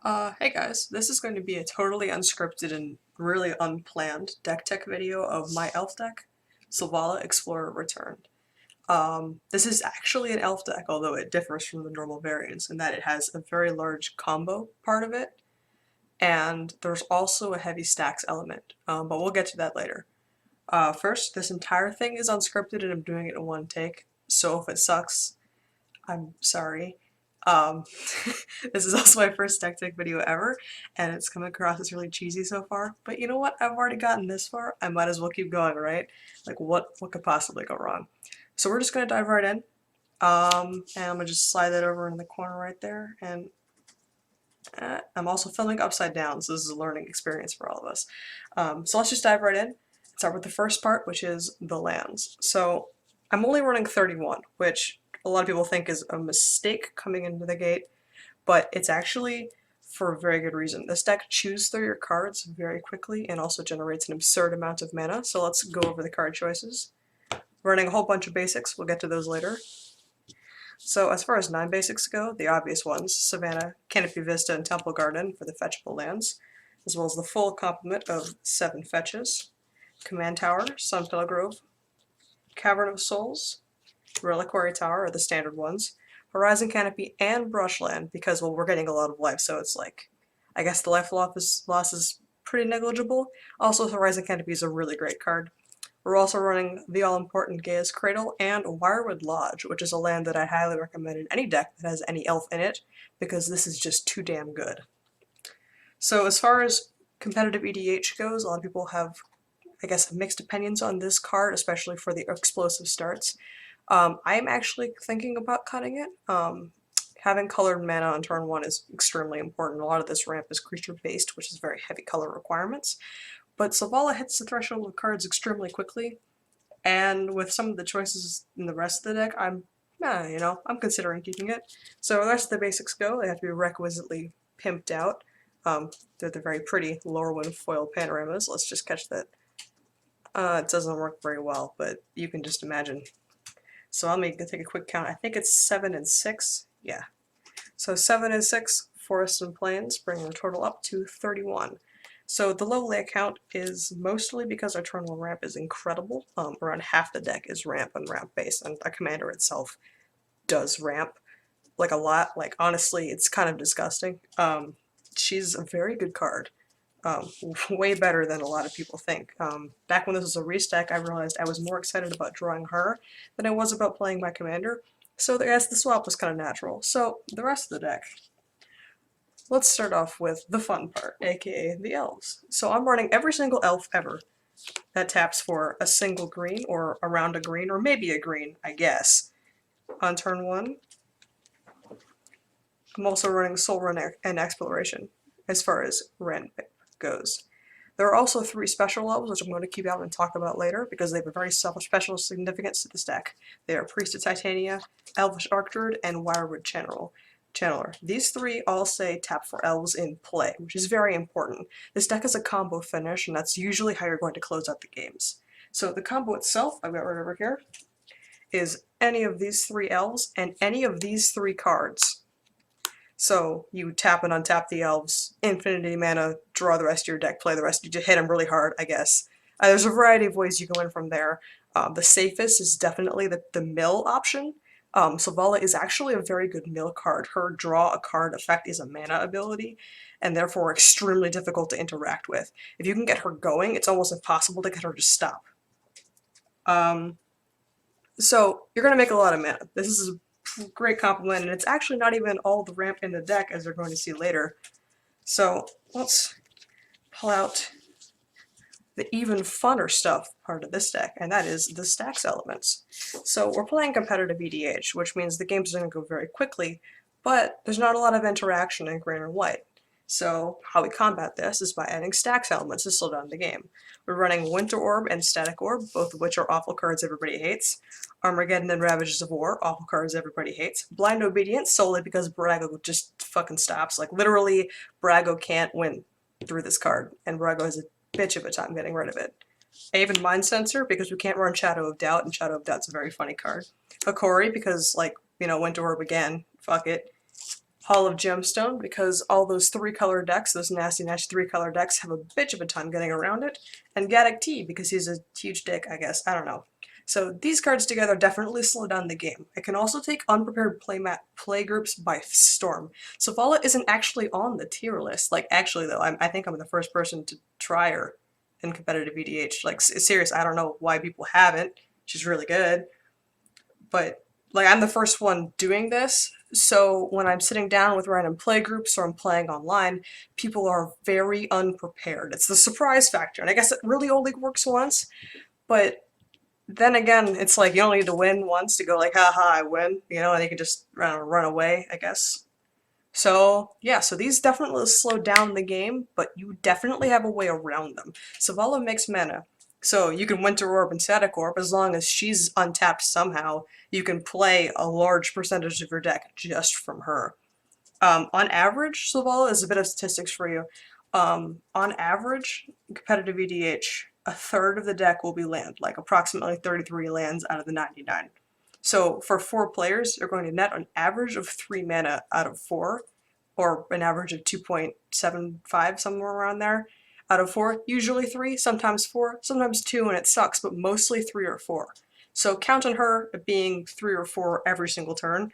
Hey guys, this is going to be a totally unscripted and really unplanned deck tech video of my elf deck, Selvala Explorer Returned. This is actually an elf deck, although it differs from the normal variants in that it has a very large combo part of it, and there's also a heavy Stax element, but we'll get to that later. First, this entire thing is unscripted and I'm doing it in one take, so if it sucks, I'm sorry. Um, this is also my first deck tech video ever, and it's come across as really cheesy so far. But you know what? I've already gotten this far. I might as well keep going, right? Like, what could possibly go wrong? So we're just gonna dive right in. And I'm gonna just slide that over in the corner right there. And I'm also filming upside down, so this is a learning experience for all of us. So let's just dive right in. Start with the first part, which is the lands. So I'm only running 31, which a lot of people think is a mistake coming into the gate, but it's actually for a very good reason. This deck chews through your cards very quickly and also generates an absurd amount of mana, so let's go over the card choices. Running a whole bunch of basics, we'll get to those later. So as far as non-basics go, the obvious ones, Savannah, Canopy Vista, and Temple Garden for the fetchable lands, as well as the full complement of 7 fetches. Command Tower, Sunfell Grove, Cavern of Souls, Reliquary Tower are the standard ones, Horizon Canopy, and Brushland, because, well, we're getting a lot of life, so it's like, I guess the life loss is pretty negligible. Also, Horizon Canopy is a really great card. We're also running the all-important Gaia's Cradle and Wirewood Lodge, which is a land that I highly recommend in any deck that has any elf in it, because this is just too damn good. So as far as competitive EDH goes, a lot of people have, I guess, mixed opinions on this card, especially for the explosive starts. I'm actually thinking about cutting it. Having colored mana on turn 1 is extremely important. A lot of this ramp is creature-based, which is very heavy color requirements. But Selvala hits the threshold of cards extremely quickly, and with some of the choices in the rest of the deck, I'm considering keeping it. So the rest of the basics go. They have to be requisitely pimped out. They're the very pretty Lorwyn foil panoramas. Let's just catch that. It doesn't work very well, but you can just imagine. So I'm going to take a quick count. I think it's 7 and 6. Yeah. So 7 and 6, Forest and Plains, bringing the total up to 31. So the low layer count is mostly because our turn 1 ramp is incredible. Around half the deck is ramp and ramp base, and our commander itself does ramp like a lot. Like, honestly, it's kind of disgusting. She's a very good card. Way better than a lot of people think. Back when this was a restack, I realized I was more excited about drawing her than I was about playing my commander, so I guess the swap was kind of natural. So the rest of the deck. Let's start off with the fun part, aka the elves. So I'm running every single elf ever that taps for a single green, or around a green, or maybe a green, I guess. On turn 1, I'm also running Soul Run and Exploration, as far as Ren goes. There are also 3 special elves, which I'm going to keep out and talk about later, because they have a very special significance to this deck. They are Priest of Titania, Elvish Archdruid, and Wirewood Channeler. These 3 all say tap for elves in play, which is very important. This deck is a combo finish, and that's usually how you're going to close out the games. So the combo itself, I've got right over here, is any of these 3 elves and any of these 3 cards. So you tap and untap the elves, infinity mana, draw the rest of your deck, play the rest, you just hit them really hard, I guess. There's a variety of ways you go in from there. The safest is definitely the mill option. Selvala is actually a very good mill card. Her draw a card effect is a mana ability, and therefore extremely difficult to interact with. If you can get her going, it's almost impossible to get her to stop. So you're going to make a lot of mana. This is a great compliment, and it's actually not even all the ramp in the deck, as we're going to see later. So let's pull out the even funner stuff part of this deck, and that is the Stax elements. So we're playing competitive EDH, which means the game's going to go very quickly, but there's not a lot of interaction in green or white. So how we combat this is by adding Stax elements to slow down the game. We're running Winter Orb and Static Orb, both of which are awful cards everybody hates. Armageddon and Ravages of War, awful cards everybody hates. Blind Obedience, solely because Brago just fucking stops. Like, literally, Brago can't win through this card, and Brago has a bitch of a time getting rid of it. Even Mind Sensor, because we can't run Shadow of Doubt, and Shadow of Doubt's a very funny card. Hikori, because, like, Winter Orb again, fuck it. Hall of Gemstone, because all those 3-color decks, those nasty 3-color decks, have a bitch of a ton getting around it. And Gaddock T, because he's a huge dick, I guess. I don't know. So these cards together definitely slow down the game. It can also take unprepared playmat playgroups by storm. Selvala isn't actually on the tier list. Like, actually though, I think I'm the first person to try her in competitive EDH. Like, serious, I don't know why people haven't. She's really good. But, like, I'm the first one doing this, so when I'm sitting down with random playgroups or I'm playing online, people are very unprepared. It's the surprise factor, and I guess it really only works once, but then again, it's like you don't need to win once to go like, haha, I win, you know, and you can just run away, I guess. So, yeah, so these definitely slow down the game, but you definitely have a way around them. Selvala makes mana, so you can Winter Orb and Static Orb as long as she's untapped somehow. You can play a large percentage of your deck just from her. On average, Selvala is a bit of statistics for you. On average, competitive EDH, a third of the deck will be land, like approximately 33 lands out of the 99. So for 4 players, you're going to net an average of 3 mana out of 4, or an average of 2.75, somewhere around there. Out of 4, usually 3, sometimes 4, sometimes 2, and it sucks, but mostly 3 or 4. So count on her being 3 or 4 every single turn.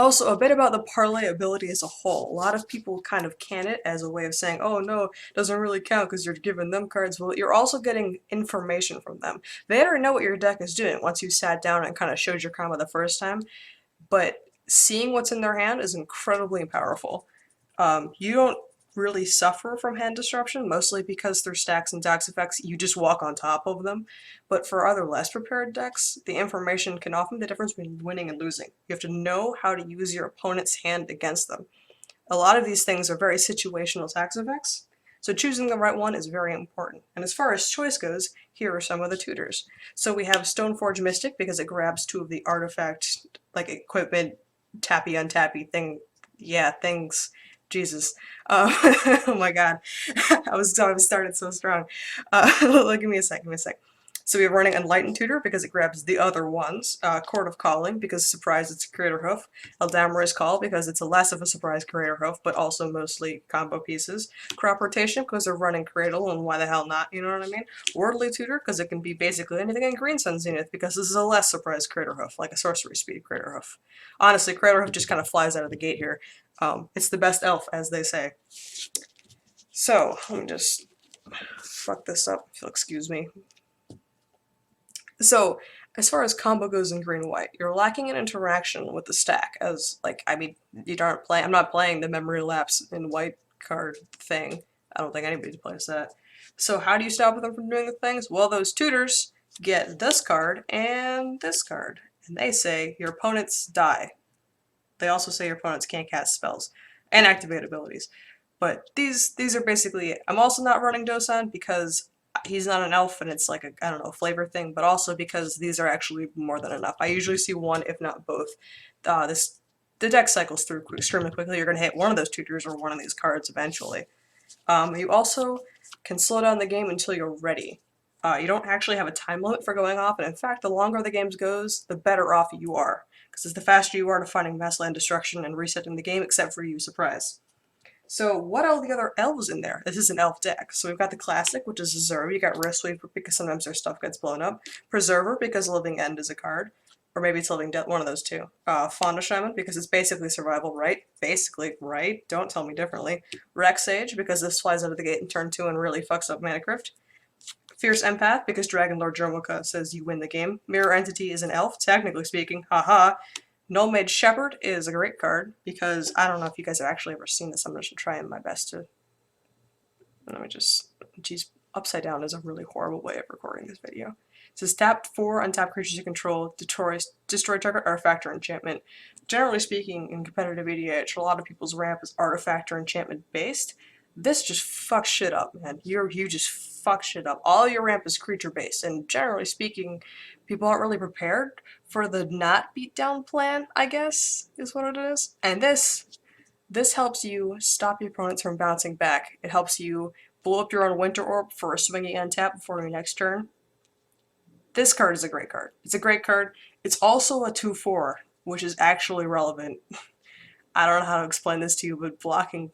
Also, a bit about the parlay ability as a whole. A lot of people kind of can it as a way of saying, oh no, it doesn't really count because you're giving them cards. Well, you're also getting information from them. They already know what your deck is doing once you sat down and kind of showed your combo the first time, but seeing what's in their hand is incredibly powerful. You don't really suffer from hand disruption, mostly because through stacks and Stax effects, you just walk on top of them. But for other less prepared decks, the information can often be the difference between winning and losing. You have to know how to use your opponent's hand against them. A lot of these things are very situational Stax effects, so choosing the right one is very important. And as far as choice goes, here are some of the tutors. So we have Stoneforge Mystic because it grabs 2 of the artifact, like equipment, tappy untappy things. Jesus. Oh my god. I started so strong. Give me a sec. So we're running Enlightened Tutor because it grabs the other ones. Court of Calling because surprise it's a Creator Hoof. Eldamra's Call because it's a less of a surprise Creator Hoof, but also mostly combo pieces. Crop Rotation because they're running Cradle and why the hell not, you know what I mean? Worldly Tutor because it can be basically anything in Green Sun Zenith because this is a less surprise Creator Hoof, like a Sorcery Speed Creator Hoof. Honestly, Creator Hoof just kind of flies out of the gate here. It's the best elf, as they say. So, let me just fuck this up, if you'll excuse me. So, as far as combo goes in green-white, you're lacking in interaction with the stack, as, like, I mean, I'm not playing the memory lapse in white card thing. I don't think anybody plays that. So how do you stop them from doing the things? Well, those tutors get this card and this card, and they say your opponents die. They also say your opponents can't cast spells and activate abilities. But these are basically it. I'm also not running Dosan because he's not an elf and it's like a, I don't know, flavor thing, but also because these are actually more than enough. I usually see one, if not both. The deck cycles through extremely quickly. You're going to hit one of those tutors or one of these cards eventually. You also can slow down the game until you're ready. You don't actually have a time limit for going off, and in fact, the longer the game goes, the better off you are. Because it's the faster you are to finding mass land destruction and resetting the game, except for you, surprise. So what are the other elves in there? This is an elf deck. So we've got the classic, which is Reserve. You got Wristsweeper because sometimes their stuff gets blown up. Preserver because Living End is a card. Or maybe it's Living Death, one of those two. Fauna Shaman because it's basically survival, right? Basically, right? Don't tell me differently. Rex Sage because this flies out of the gate in turn 2 and really fucks up Mana Crypt. Fierce Empath because Dragon Lord Dromoka says you win the game. Mirror Entity is an elf, technically speaking, haha. Null Mage Shepherd is a great card because I don't know if you guys have actually ever seen this. I'm just trying my best to. Let me just. Geez, upside down is a really horrible way of recording this video. It says tap 4 untap creatures you control, destroy target artifact or enchantment. Generally speaking, in competitive EDH, a lot of people's ramp is artifact or enchantment based. This just fucks shit up, man. You just fuck shit up. All your ramp is creature based, and generally speaking, people aren't really prepared for the not beatdown plan, I guess, is what it is. And this helps you stop your opponents from bouncing back. It helps you blow up your own Winter Orb for a swinging untap before your next turn. This card is a great card. It's a great card. It's also a 2/4 which is actually relevant. I don't know how to explain this to you, but blocking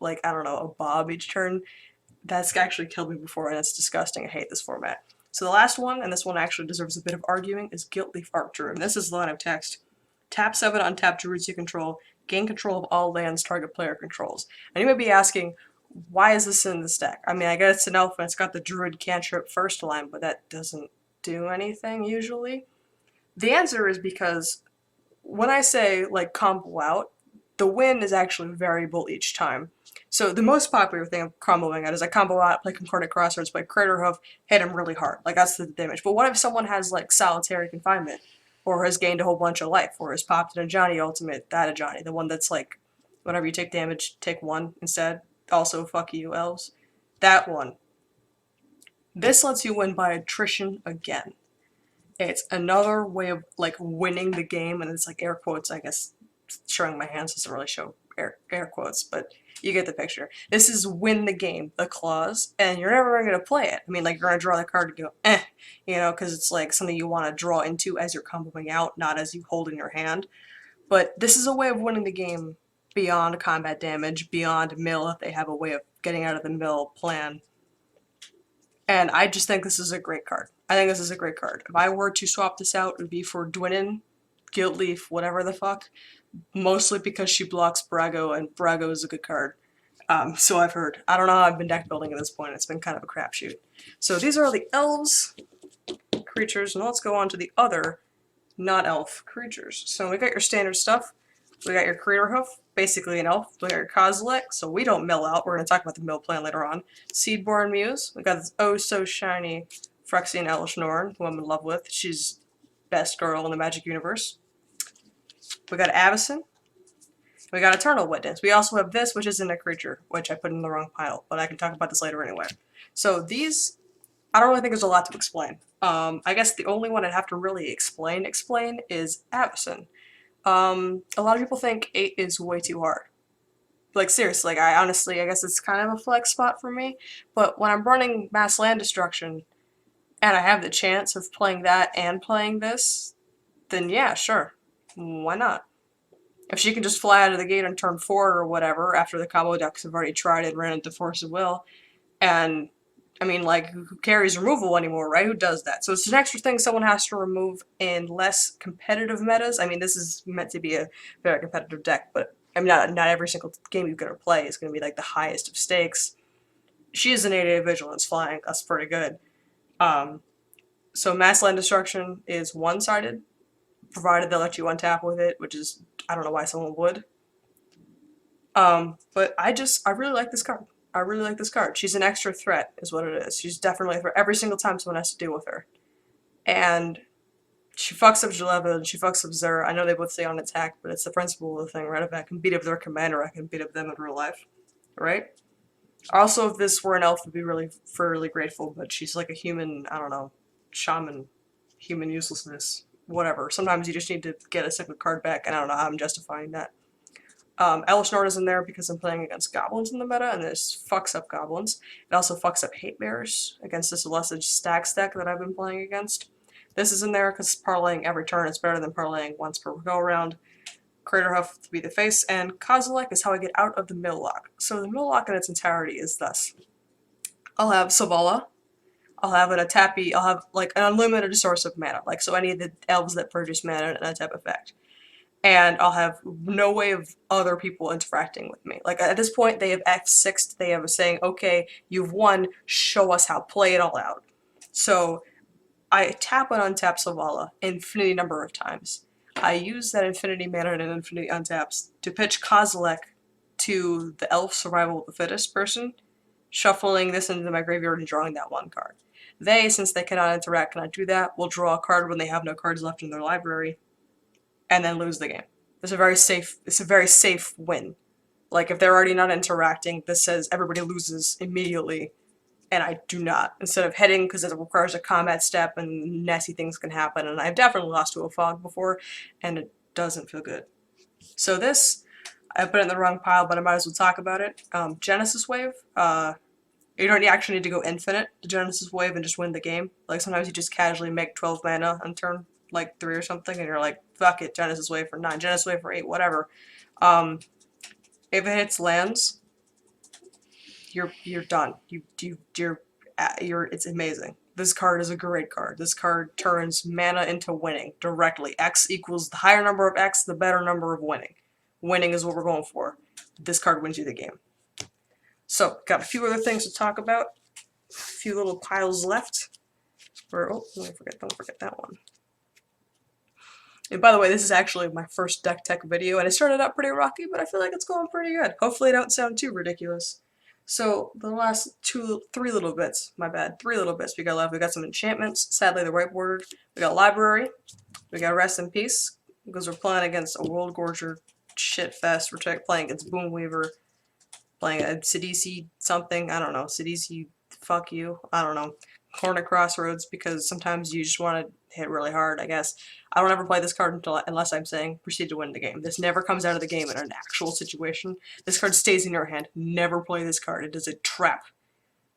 like, I don't know, a bob each turn, that's actually killed me before, and it's disgusting. I hate this format. So the last one, and this one actually deserves a bit of arguing, is Guilt Leaf Archdruid. And this is the line of text. Tap 7 untap druids you control. Gain control of all lands target player controls. And you may be asking, why is this in this deck? I mean, I guess it's an elf and it's got the druid cantrip first line, but that doesn't do anything usually. The answer is because when I say, like, combo out, the win is actually variable each time. So the most popular thing of comboing out is I combo out, play Concordant Crossroads, play Crater Hoof, hit him really hard. Like, that's the damage. But what if someone has, like, Solitary Confinement? Or has gained a whole bunch of life? Or has popped an Ajani ultimate, that Ajani, the one that's like, whenever you take damage, take 1 instead. Also, fuck you, elves. That one. This lets you win by attrition again. It's another way of, like, winning the game, and it's like air quotes, I guess. Showing my hands doesn't really show air quotes, but you get the picture. This is win the game, the clause, and you're never going to play it. I mean, like, you're going to draw the card and go, you know, because it's like something you want to draw into as you're comboing out, not as you hold in your hand. But this is a way of winning the game beyond combat damage, beyond mill, if they have a way of getting out of the mill plan. And I just think this is a great card. I think this is a great card. If I were to swap this out, it would be for Dwinin, Guilt Leaf, whatever the fuck. Mostly because she blocks Brago, and Brago is a good card. So I've heard. I don't know how I've been deck building at this point. It's been kind of a crapshoot. So these are the elves creatures, and let's go on to the other not-elf creatures. So we got your standard stuff. We got your Crater Hoof, basically an elf. We got your Kozilek, so we don't mill out. We're going to talk about the mill plan later on. Seedborn Muse. We got this oh-so-shiny Phyrexian Elesh Norn, who I'm in love with. She's best girl in the Magic universe. We got Avacyn. We got Eternal Witness. We also have this, which isn't a creature, which I put in the wrong pile, but I can talk about this later anyway. So these, I don't really think there's a lot to explain. I guess the only one I'd have to really explain is Avacyn. A lot of people think 8 is way too hard. Like, seriously, like, I guess it's kind of a flex spot for me, but when I'm running Mass Land Destruction, and I have the chance of playing that and playing this, then yeah, sure. Why not? If she can just fly out of the gate on turn 4 or whatever, after the combo decks have already tried it and ran into Force of Will, and, I mean, like, who carries removal anymore, right? Who does that? So it's an extra thing someone has to remove in less competitive metas. I mean, this is meant to be a very competitive deck, but, I mean, not every single game you're going to play is going to be, like, the highest of stakes. She is an 8/8 Vigilance flying. That's pretty good. So Mass Land Destruction is one-sided, provided they let you untap with it, which is, I don't know why someone would. But I really like this card. I really like this card. She's an extra threat, is what it is. She's definitely a threat every single time someone has to deal with her. And she fucks up Jaleva and she fucks up Zera. I know they both stay on attack, but it's the principle of the thing, right? If I can beat up their commander, I can beat up them in real life. Right? Also, if this were an elf, I'd be really grateful, but she's like a human, I don't know, shaman, human uselessness. Whatever. Sometimes you just need to get a cyclic card back, and I don't know how I'm justifying that. Elesh Norn is in there because I'm playing against goblins in the meta, and this fucks up goblins. It also fucks up hate bears against this Lesage Stax deck that I've been playing against. This is in there because parlaying every turn is better than parlaying once per go-around. Crater Hoof to be the face, and Kozilek is how I get out of the mill lock. So the mill lock in its entirety is thus. I'll have Selvala. I'll have I'll have, like, an unlimited source of mana, like, so any of the elves that produce mana and a tap effect. And I'll have no way of other people interacting with me. Like, at this point, they have F6'd, they have a saying, okay, you've won, show us how, play it all out. So, I tap and untap Selvala infinity number of times. I use that infinity mana and infinity untaps to pitch Kozilek to the elf survival of the fittest person, shuffling this into my graveyard and drawing that one card. They, since they cannot do that, will draw a card when they have no cards left in their library, and then lose the game. It's a very safe win. Like, if they're already not interacting, this says everybody loses immediately, and I do not. Instead of heading, because it requires a combat step, and nasty things can happen, and I've definitely lost to a fog before, and it doesn't feel good. So this, I put it in the wrong pile, but I might as well talk about it. Genesis Wave, you don't actually need to go infinite to Genesis Wave and just win the game. Like, sometimes you just casually make 12 mana on turn like 3 or something, and you're like, fuck it, Genesis Wave for 9, Genesis Wave for 8, whatever. If it hits lands, you're done. It's amazing. This card is a great card. This card turns mana into winning directly. X equals the higher number of X, the better number of winning. Winning is what we're going for. This card wins you the game. So, got a few other things to talk about. A few little piles left. Don't forget that one. And by the way, this is actually my first deck tech video, and it started out pretty rocky, but I feel like it's going pretty good. Hopefully I don't sound too ridiculous. So, the last three little bits we got left. We got some enchantments. Sadly, they're white-bordered. We got library. We got rest in peace, because we're playing against a world gorger shitfest. We're playing against Boomweaver, playing a cEDH something, I don't know, cEDH fuck you, I don't know. Hornet Crossroads, because sometimes you just want to hit really hard, I guess. I don't ever play this card unless I'm saying proceed to win the game. This never comes out of the game in an actual situation. This card stays in your hand. Never play this card. It is a trap.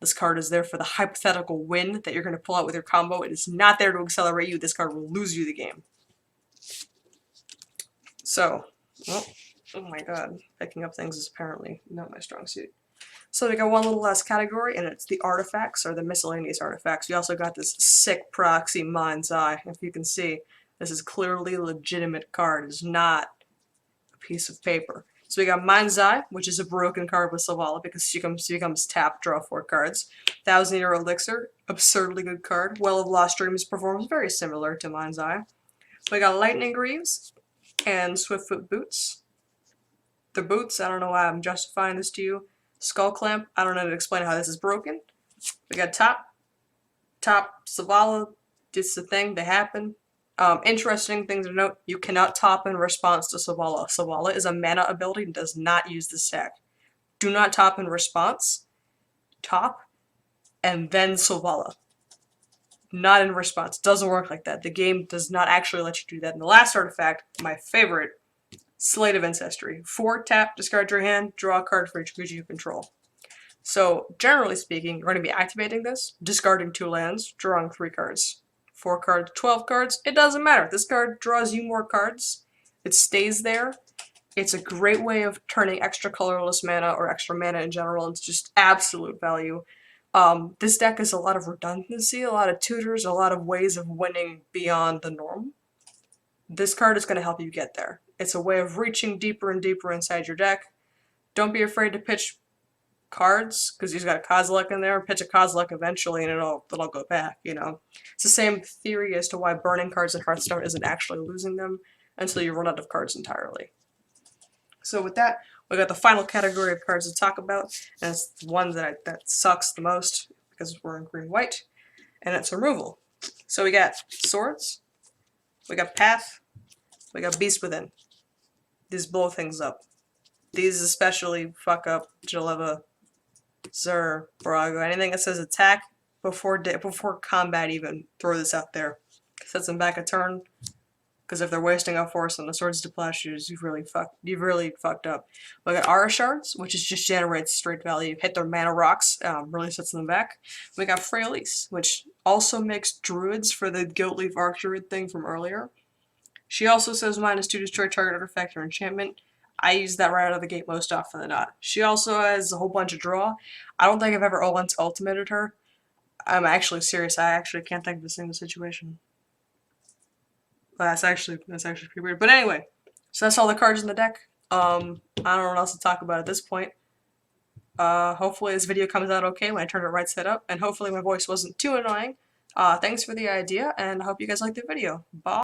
This card is there for the hypothetical win that you're going to pull out with your combo. It is not there to accelerate you. This card will lose you the game. So, oh my god, picking up things is apparently not my strong suit. So we got one little last category, and it's the artifacts, or the miscellaneous artifacts. We also got this sick proxy Mind's Eye. If you can see, this is clearly a legitimate card. It's not a piece of paper. So we got Mind's Eye, which is a broken card with Selvala, because she becomes tapped, draw 4 cards. 1,000-year Elixir, absurdly good card. Well of Lost Dreams performs very similar to Mind's Eye. We got Lightning Greaves and Swiftfoot Boots. The boots, I don't know why I'm justifying this to you. Skull Clamp, I don't know how to explain how this is broken. We got Top, Selvala, this is a thing, they happen. Interesting things to note, you cannot top in response to Selvala. Selvala is a mana ability and does not use the stack. Do not top in response, top, and then Selvala. Not in response, doesn't work like that. The game does not actually let you do that. And the last artifact, my favorite, Slate of Ancestry. 4 tap, discard your hand, draw a card for each creature you control. So, generally speaking, you're going to be activating this, discarding 2 lands, drawing 3 cards. 4 cards, 12 cards, it doesn't matter. This card draws you more cards. It stays there. It's a great way of turning extra colorless mana, or extra mana in general, into just absolute value. This deck is a lot of redundancy, a lot of tutors, a lot of ways of winning beyond the norm. This card is going to help you get there. It's a way of reaching deeper and deeper inside your deck. Don't be afraid to pitch cards, because you've got a Kozilek in there. Pitch a Kozilek eventually and it'll go back, you know. It's the same theory as to why burning cards in Hearthstone isn't actually losing them until you run out of cards entirely. So with that, we got the final category of cards to talk about, and it's the one that sucks the most, because we're in green-white, and it's removal. So we got Swords, we got Path, we got Beast Within. These blow things up. These especially fuck up Jaleva, Zur, Brago. Anything that says attack before combat even, throw this out there. Sets them back a turn. Because if they're wasting a force on the Swords to Plowshares, you've really fucked up. We got Aura Shards, which is just generates straight value. Hit their mana rocks, really sets them back. We got Freyalise, which also makes druids for the Guiltleaf Archdruid thing from earlier. She also says -2 destroy target artifact or enchantment. I use that right out of the gate most often than not. She also has a whole bunch of draw. I don't think I've ever ultimated her. I'm actually serious. I actually can't think of a single situation. That's actually pretty weird. But anyway, so that's all the cards in the deck. I don't know what else to talk about at this point. Hopefully this video comes out okay when I turn it right side up, and hopefully my voice wasn't too annoying. Thanks for the idea, and I hope you guys liked the video. Bye!